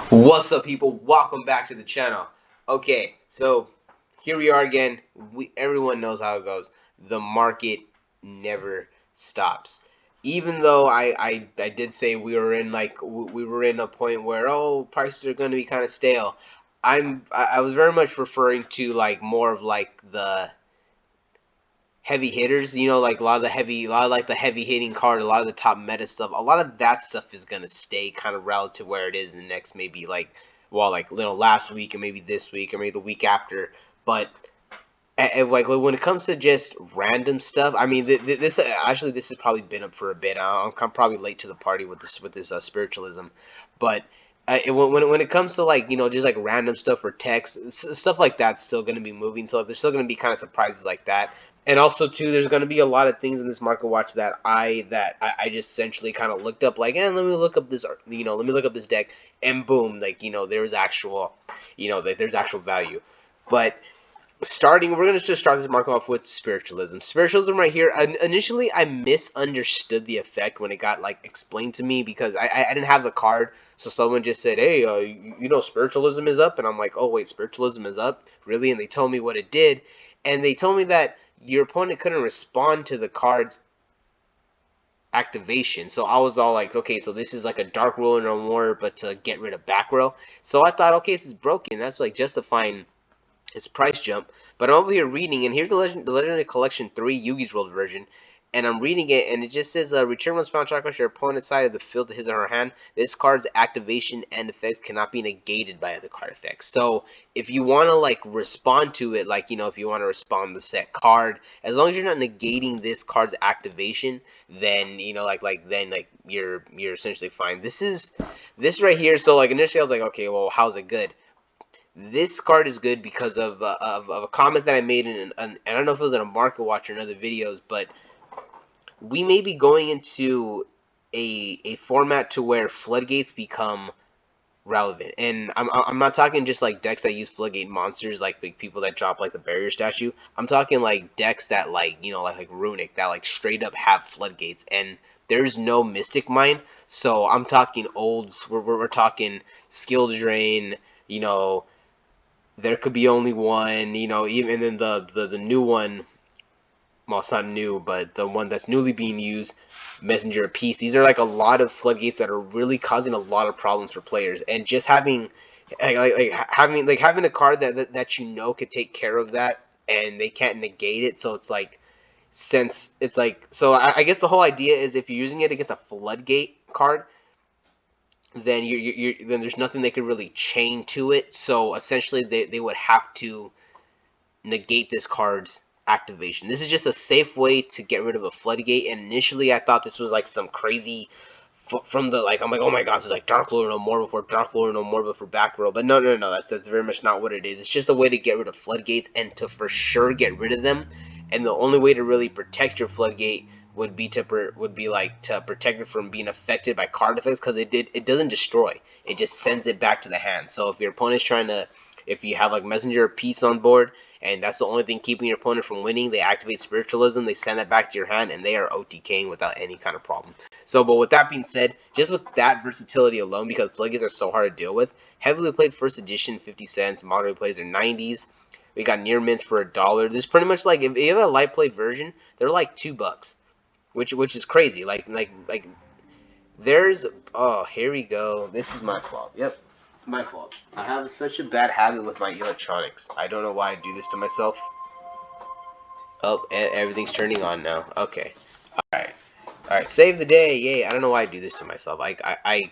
What's up, people? Welcome back to the channel. Okay, so here we are again. Everyone knows how it goes. The market never stops. Even though I did say we were in we were in a point where prices are going to be kind of stale. I was very much referring to like more of like the heavy hitters, like a lot of like the heavy hitting card, a lot of the top meta stuff, a lot of that stuff is gonna stay kind of relative where it is in the next maybe last week and maybe this week or maybe the week after. But like when it comes to just random stuff, I mean this actually this has probably been up for a bit. I'm probably late to the party with this spiritualism, but. When it comes to like just like random stuff or text stuff like that's still going to be moving, so there's still going to be kind of surprises like that. And also too, there's going to be a lot of things in this market watch that I just essentially kind of looked up, like, let me look up this, let me look up this deck, and boom, like, there's actual, there's actual value. But we're gonna just start this market off with spiritualism. Spiritualism right here. Initially, I misunderstood the effect when it got like explained to me because I didn't have the card. So someone just said, "Hey, spiritualism is up," and I'm like, "Oh wait, spiritualism is up, really?" And they told me what it did, and they told me that your opponent couldn't respond to the card's activation. So I was all like, okay, so this is like a dark ruler no more, but to get rid of back row. So I thought, okay, this is broken. That's like justifying its price jump. But I'm over here reading, and here's the Legendary Collection 3 Yugi's World version. And I'm reading it, and it just says, return one spawn track your opponent's side of the field to his or her hand. This card's activation and effects cannot be negated by other card effects. So if you want to like respond to it, like if you want to respond to the set card, as long as you're not negating this card's activation, then then you're essentially fine. This right here. So like initially I was like, okay, well, how's it good? This card is good because of a comment that I made and I don't know if it was in a market watch or in other videos, but we may be going into a format to where floodgates become relevant. And I'm not talking just like decks that use floodgate monsters, like people that drop like the barrier statue. I'm talking like decks that like Runic, that like straight up have floodgates, and there's no Mystic Mine. So I'm talking olds. We're talking skill drain. You know, there could be only one, even then the new one, well, it's not new, but the one that's newly being used, Messenger of Peace. These are like a lot of floodgates that are really causing a lot of problems for players, and just having having a card that could take care of that, and they can't negate it. So it's like, since it's like, so I guess the whole idea is if you're using it against a floodgate card, then then there's nothing they could really chain to it. So essentially, they would have to negate this card's activation. This is just a safe way to get rid of a floodgate. And initially, I thought this was like some crazy from the like. I'm like, oh my gosh, it's like Dark Lord no more before Dark Lord no more before back row. But no. That's very much not what it is. It's just a way to get rid of floodgates and to for sure get rid of them. And the only way to really protect your floodgate would be like to protect it from being affected by card effects, because it doesn't destroy, it just sends it back to the hand. So if your opponent's trying to, if you have like Messenger of Peace on board and that's the only thing keeping your opponent from winning, they activate spiritualism, they send that back to your hand, and they are OTKing without any kind of problem. So but with that being said, just with that versatility alone, because floodgates are so hard to deal with, heavily played first edition 50 cents, modern plays are 90s. We got near mints for $1. This is pretty much like, if you have a light play version, they're like $2, which is crazy. Like there's, oh, here we go. This is my fault. Yep, my fault. I have such a bad habit with my electronics. I don't know why I do this to myself. Oh, everything's turning on now. Okay. All right. All right. Save the day. Yay. I don't know why I do this to myself. I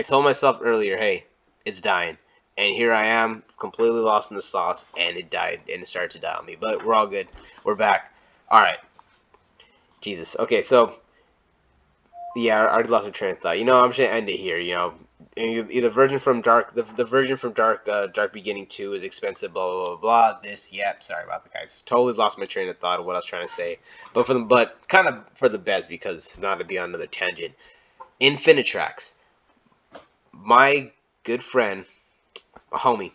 told myself earlier, hey, it's dying. And here I am, completely lost in the sauce, and it died, and it started to die on me. But we're all good. We're back. All right. Jesus. Okay, so yeah, I already lost my train of thought. I'm just gonna end it here. The version from Dark, the version from Dark Beginning 2 is expensive. Blah blah blah blah. This, yep. Sorry about that, guys. Totally lost my train of thought of what I was trying to say. But kind of for the best, because not to be on another tangent. Infinitrax, my good friend, a homie,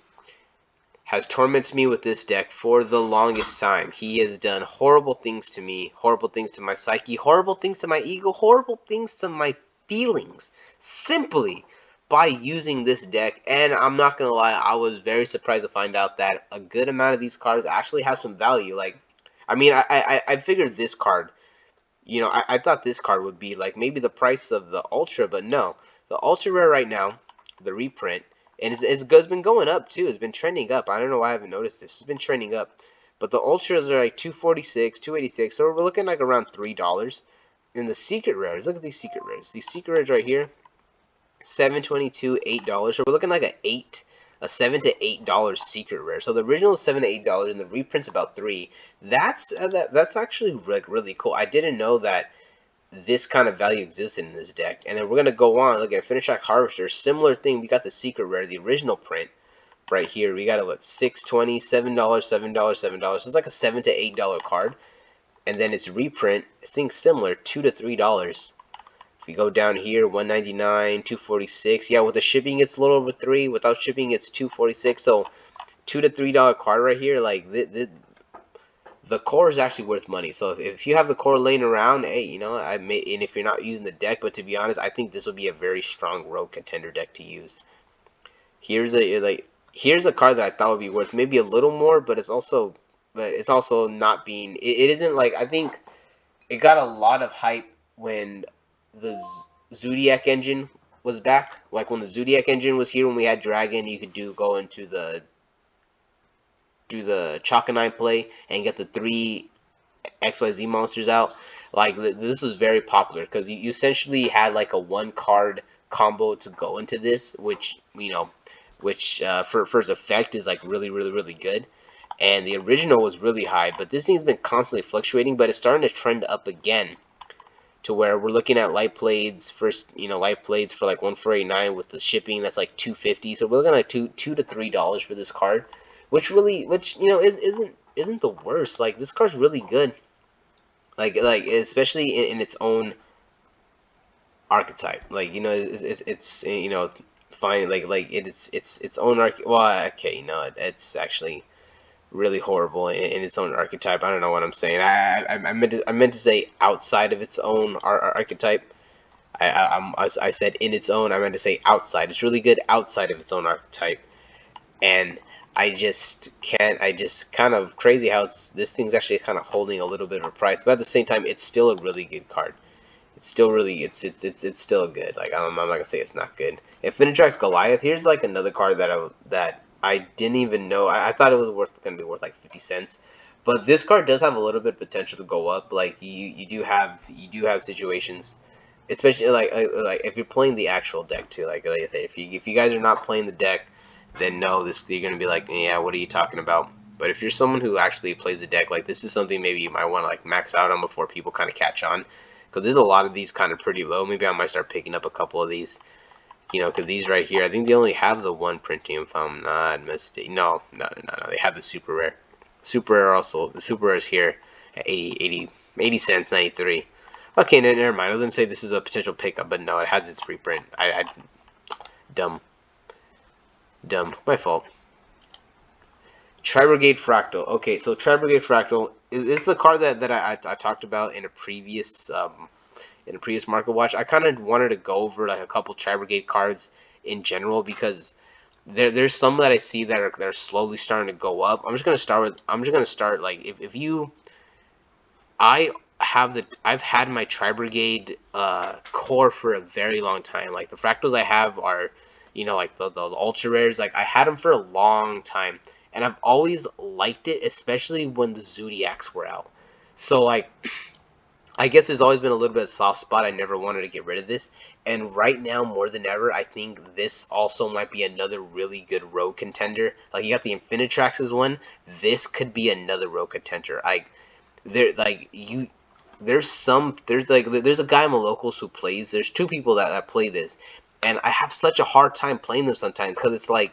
has tormented me with this deck for the longest time. He has done horrible things to me, horrible things to my psyche, horrible things to my ego, horrible things to my feelings, simply by using this deck, and I'm not gonna lie, I was very surprised to find out that a good amount of these cards actually have some value. Like, I mean, I figured this card, you know, I thought this card would be like maybe the price of the Ultra, but no. The Ultra Rare right now, the reprint, and it's been going up too. It's been trending up. I don't know why I haven't noticed this. It's been trending up. But the Ultras are like 246, 286, so we're looking like around $3. And the Secret Rares, look at these Secret Rares. These Secret Rares right here, 722, $8. So we're looking like a $7 to $8 Secret Rare. So the original is $7 to $8, and the reprint's about $3. That's actually like really cool. I didn't know that this kind of value existed in this deck. And then we're gonna go on, look at Finish Track Harvester, similar thing. We got the Secret Rare, the original print right here. We got it, what, $6.20, $7, $7, $7. So it's like a $7 to $8 card. And then its reprint, I think similar, $2 to $3. If you go down here, $1.99, $2.46. Yeah, with the shipping, it's a little over $3. Without shipping, it's $2.46. So $2 to $3 card right here. Like the core is actually worth money. So if you have the core laying around, hey, you know, and if you're not using the deck, but to be honest, I think this would be a very strong rogue contender deck to use. Here's a card that I thought would be worth maybe a little more, but it's also not being. It isn't like, I think it got a lot of hype when the Zodiac engine was back. Like when the Zodiac engine was here, when we had Dragon, you could go into the Chalk and 9 play and get the 3 XYZ monsters out. Like this was very popular because you essentially had like a 1-card combo to go into this, which, you know, for its effect is like really good. And the original was really high, but this thing's been constantly fluctuating, but it's starting to trend up again to where we're looking at light blades first, you know, light blades for like 1,489 with the shipping that's like $250. So we're looking at $2 to $3 for this card, which you know isn't the worst. Like this card's really good. Like especially in its own archetype. Like, you know, it's you know, fine. Like it's its own well, okay, you know, it's actually really horrible in its own archetype. I don't know what I'm saying. I meant to say outside of its own archetype. I said in its own. I meant to say outside. It's really good outside of its own archetype, and I just can't. I just kind of crazy how this thing's actually kind of holding a little bit of a price, but at the same time, it's still a really good card. It's still really it's still good. Like I'm not gonna say it's not good. Infinitrax Goliath. Here's like another card that I didn't even know. I thought it was gonna be worth like 50 cents, but this card does have a little bit of potential to go up. Like you do have situations, especially like if you're playing the actual deck too. Like I say, if you guys are not playing the deck, then no, you're gonna be like, yeah, what are you talking about? But if you're someone who actually plays the deck, like this is something maybe you might want to like max out on before people kind of catch on, because there's a lot of these kind of pretty low. Maybe I might start picking up a couple of these. You know, because these right here, I think they only have the one printing, if I'm not mistaken. No, they have the super rare. Super rare also. The super rare is here at 80 cents, 93. Okay, never mind. I was going to say this is a potential pickup, but no, it has its reprint. Dumb. My fault. Tri-Brigade Fractal. Okay, so Tri-Brigade Fractal is the card that I talked about in a previous market watch. I kind of wanted to go over like a couple Tri-Brigade cards in general because there's some that I see that are slowly starting to go up. I'm just gonna start like if you I've had my Tri-Brigade core for a very long time. Like the fractals I have are, you know, like the ultra rares. Like I had them for a long time, and I've always liked it, especially when the Zodiacs were out. So like, I guess there's always been a little bit of soft spot. I never wanted to get rid of this, and right now more than ever, I think this also might be another really good rogue contender. Like you got the Infinitrax as one. This could be another rogue contender. There's a guy in my locals who plays. There's two people that play this, and I have such a hard time playing them sometimes because it's like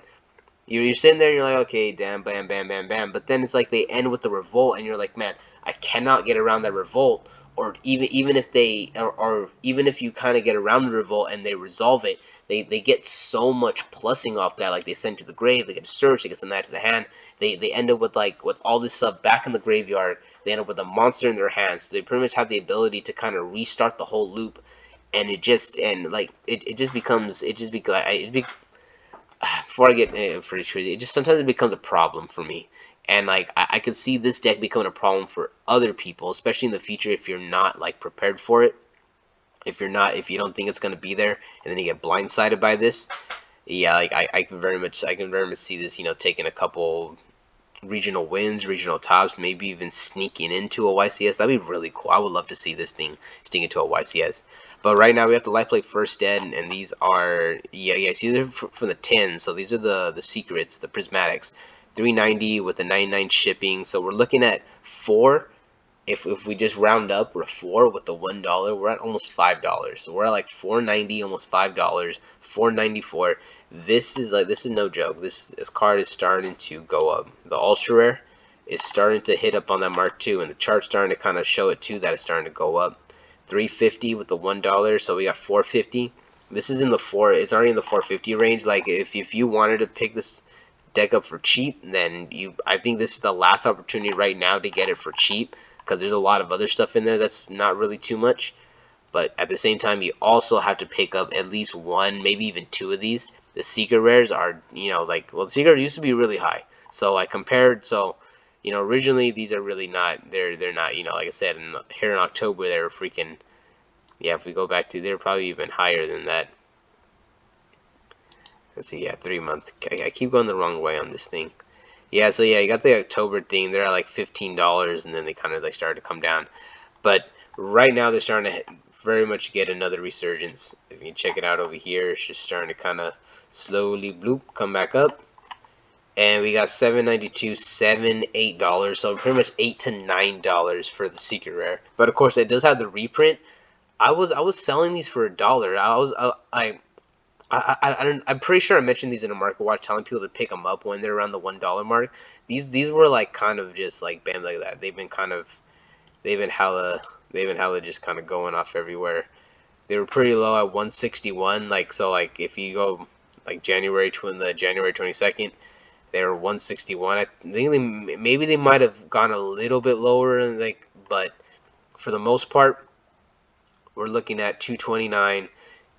you're sitting there and you're like, okay, damn, bam, bam, bam, bam, but then it's like they end with the revolt, and you're like, man, I cannot get around that revolt. Or even if you kind of get around the revolt and they resolve it, they get so much plussing off that. Like they send to the grave, they get a search, they get some that to the hand. They end up with all this stuff back in the graveyard. They end up with a monster in their hands. So they pretty much have the ability to kind of restart the whole loop and it just becomes before I get pretty sure, it just sometimes it becomes a problem for me. And like I could see this deck becoming a problem for other people, especially in the future if you're not like prepared for it. If you don't think it's gonna be there, and then you get blindsided by this, yeah, like I can very much see this, taking a couple regional wins, regional tops, maybe even sneaking into a YCS. That'd be really cool. I would love to see this thing sneak into a YCS. But right now we have the life play first dead, and these are see they're from the 10. So these are the secrets, the prismatics, 390 with the 99 shipping. So we're looking at four. If we just round up, we're four with the $1. We're at almost $5. So we're at like 490, almost $5, 494. This is no joke. This card is starting to go up. The ultra rare is starting to hit up on that mark too, and the chart's starting to kind of show it too that it's starting to go up. 350 with the $1, so we got 450. This is in the four. It's already in the 450 range. Like if you wanted to pick this deck up for cheap, then I think this is the last opportunity right now to get it for cheap, because there's a lot of other stuff in there that's not really too much. But at the same time, you also have to pick up at least one, maybe even two of these. The secret rares are, the secret used to be really high. So I compared, originally these are really not, they're not, like I said, here in October they were freaking, yeah, if we go back to, they're probably even higher than that. Let's see, yeah, 3 month. I keep going the wrong way on this thing. Yeah, so yeah, you got the October thing. They're at like $15, and then they kind of like started to come down. But right now they're starting to very much get another resurgence. If you check it out over here, it's just starting to kind of slowly bloop come back up. And we got $7.92, $8, so pretty much $8 to $9 for the secret rare. But of course, it does have the reprint. I was selling these for $1. I'm pretty sure I mentioned these in a market watch, telling people to pick them up when they're around the $1 mark. These were like kind of just like bam like that. They've been hella just kind of going off everywhere. They were pretty low at 161. Like so, like if you go like January 22nd, they were 161. I think maybe they might have gone a little bit lower, but for the most part, we're looking at 229.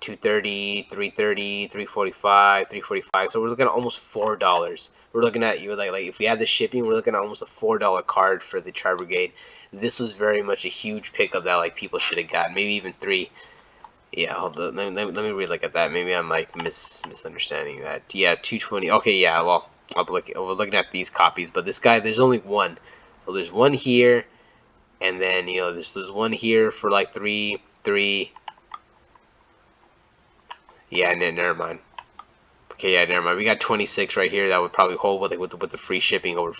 230, 330, 345, 345. So we're looking at almost $4. We're looking at like if we add the shipping, we're looking at almost a $4 card for the Tri Brigade. This was very much a huge pickup that like people should have gotten, maybe even $3. Yeah, hold on, let me relook at that. Maybe I'm like misunderstanding that. Yeah, 220. Okay, yeah. Well, we're looking at these copies, but this guy, there's only one. So there's one here, and then there's one here for like 3. Yeah, never mind. Okay, yeah, never mind. We got 26 right here that would probably hold with the free shipping over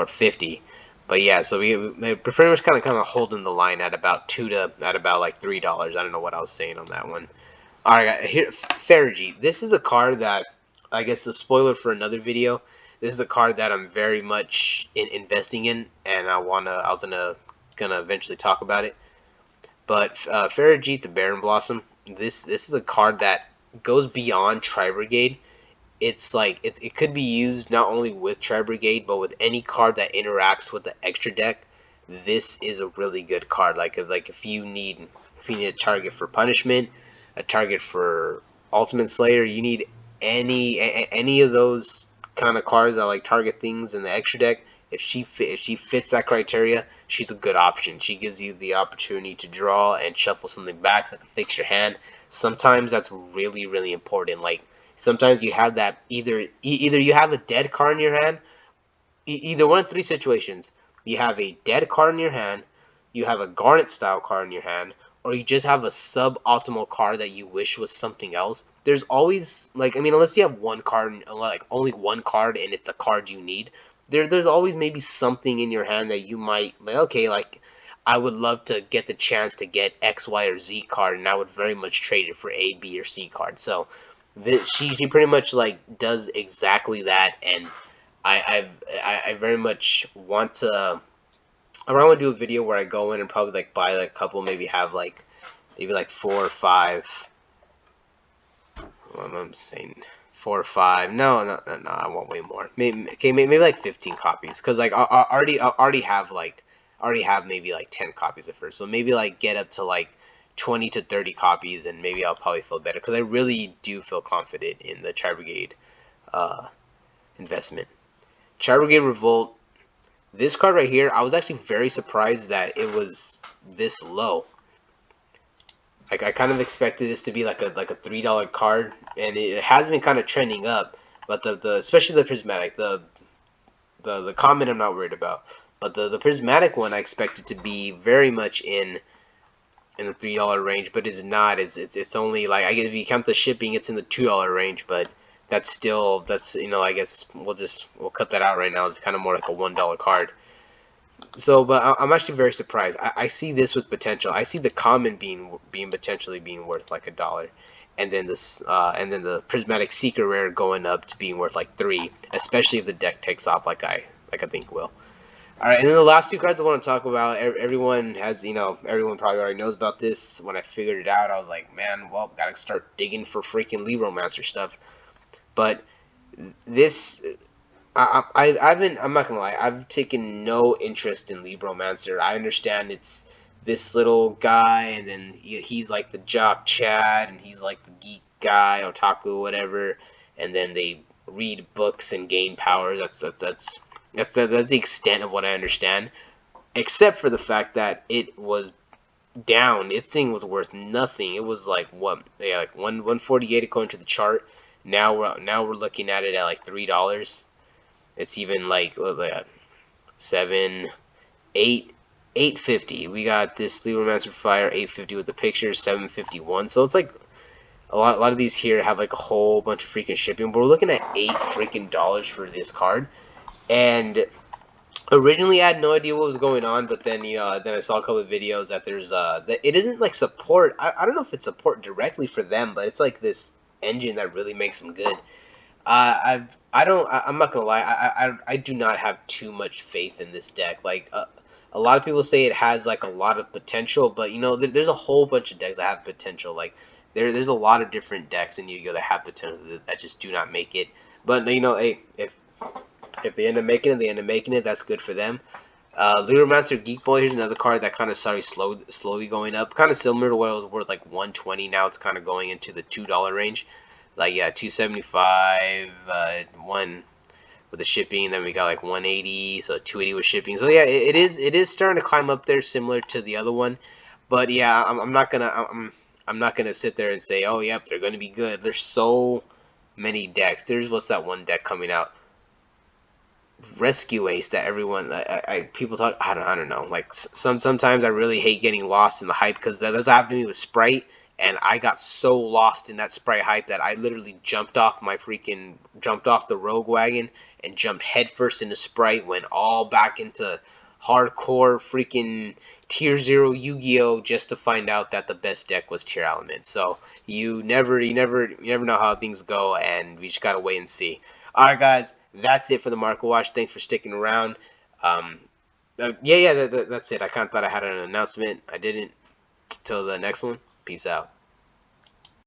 50. But yeah, so we pretty much kind of holding the line at about like $3. I don't know what I was saying on that one. All right, here Fergie. This is a card that I guess a spoiler for another video. This is a card that I'm very much investing in, and I was gonna eventually talk about it. But Fergie, the Baron Blossom. This is a card that goes beyond Tri Brigade. It's like it could be used not only with Tri Brigade, but with any card that interacts with the extra deck. This is a really good card. Like if you need a target for punishment, a target for Ultimate Slayer, you need any of those kind of cards that like target things in the extra deck. If she fits that criteria, she's a good option. She gives you the opportunity to draw and shuffle something back so it can fix your hand. Sometimes that's really, really important. Like sometimes you have that either you have a dead card in your hand, either one of three situations. You have a dead card in your hand, you have a Garnet style card in your hand, or you just have a suboptimal card that you wish was something else. There's always unless you have one card, like only one card, and it's the card you need. There's always maybe something in your hand that you might I would love to get the chance to get X, Y, or Z card, and I would very much trade it for A, B, or C card. So she pretty much like does exactly that, and I very much want to. I want to do a video where I go in and probably like buy like a couple, maybe have maybe like 4 or 5. What am I saying? 4 or 5. No, I want way more. Maybe like 15 copies, because like I already have maybe like 10 copies at first. So maybe like get up to like 20 to 30 copies, and maybe I'll probably feel better because I really do feel confident in the Tri Brigade uh, investment. Tri Brigade Revolt. This card right here, I was actually very surprised that it was this low. Like I kind of expected this to be like a $3 card, and it has been kind of trending up. But the especially the prismatic, the common I'm not worried about, but the prismatic one I expected to be very much in the $3 range, but it's not. It's only like I guess if you count the shipping, it's in the $2 range, but that's still I guess we'll cut that out right now. It's kind of more like a $1 card. So, but I'm actually very surprised. I see this with potential. I see the common being potentially being worth like $1, and then the prismatic seeker rare going up to being worth like 3, especially if the deck takes off like I think it will. All right, and then the last two cards I want to talk about. Everyone has, everyone probably already knows about this. When I figured it out, I was like, man, well, gotta start digging for freaking Libromancer stuff. But this I'm not gonna lie, I've taken no interest in Libromancer. I understand it's this little guy, and then he's like the jock Chad, and he's like the geek guy, otaku, whatever, and then they read books and gain powers. That's the extent of what I understand, except for the fact that it was down. Its thing was worth nothing. It was like what, yeah, like 148 according to the chart. Now we're looking at it at like $3. It's even like seven, eight, 850. We got this Libromancer Fire 850 with the picture 751. So it's like a lot of these here have like a whole bunch of freaking shipping. But we're looking at $8 for this card. And originally I had no idea what was going on, but then then I saw a couple of videos that there's that it isn't like support. I don't know if it's support directly for them, but it's like this engine that really makes them good. I'm not gonna lie. I do not have too much faith in this deck. Like a lot of people say it has like a lot of potential, but there's a whole bunch of decks that have potential. Like there's a lot of different decks in Yu-Gi-Oh that have potential that just do not make it. But hey, if they end up making it, they end up making it. That's good for them. Libromancer Geek Boy. Here's another card that kind of started slowly going up, kind of similar to what it was worth like 120. Now it's kind of going into the $2 range. Like, yeah, 275, one with the shipping, and then we got like 180, so 280 with shipping. So yeah, it is starting to climb up there, similar to the other one. But yeah, I'm not gonna sit there and say, oh yep, they're gonna be good. There's so many decks. There's what's that one deck coming out? Rescue Ace that everyone people talk. I don't know. Like sometimes I really hate getting lost in the hype, because that's happened to me with Sprite, and I got so lost in that Sprite hype that I literally jumped off the Rogue Wagon and jumped headfirst into Sprite, went all back into hardcore freaking tier 0 Yu-Gi-Oh just to find out that the best deck was Tier Element. So you never know how things go, and we just gotta wait and see. Alright guys, that's it for the Market Watch. Thanks for sticking around. Yeah, that's it. I kind of thought I had an announcement. I didn't. Till the next one. Peace out.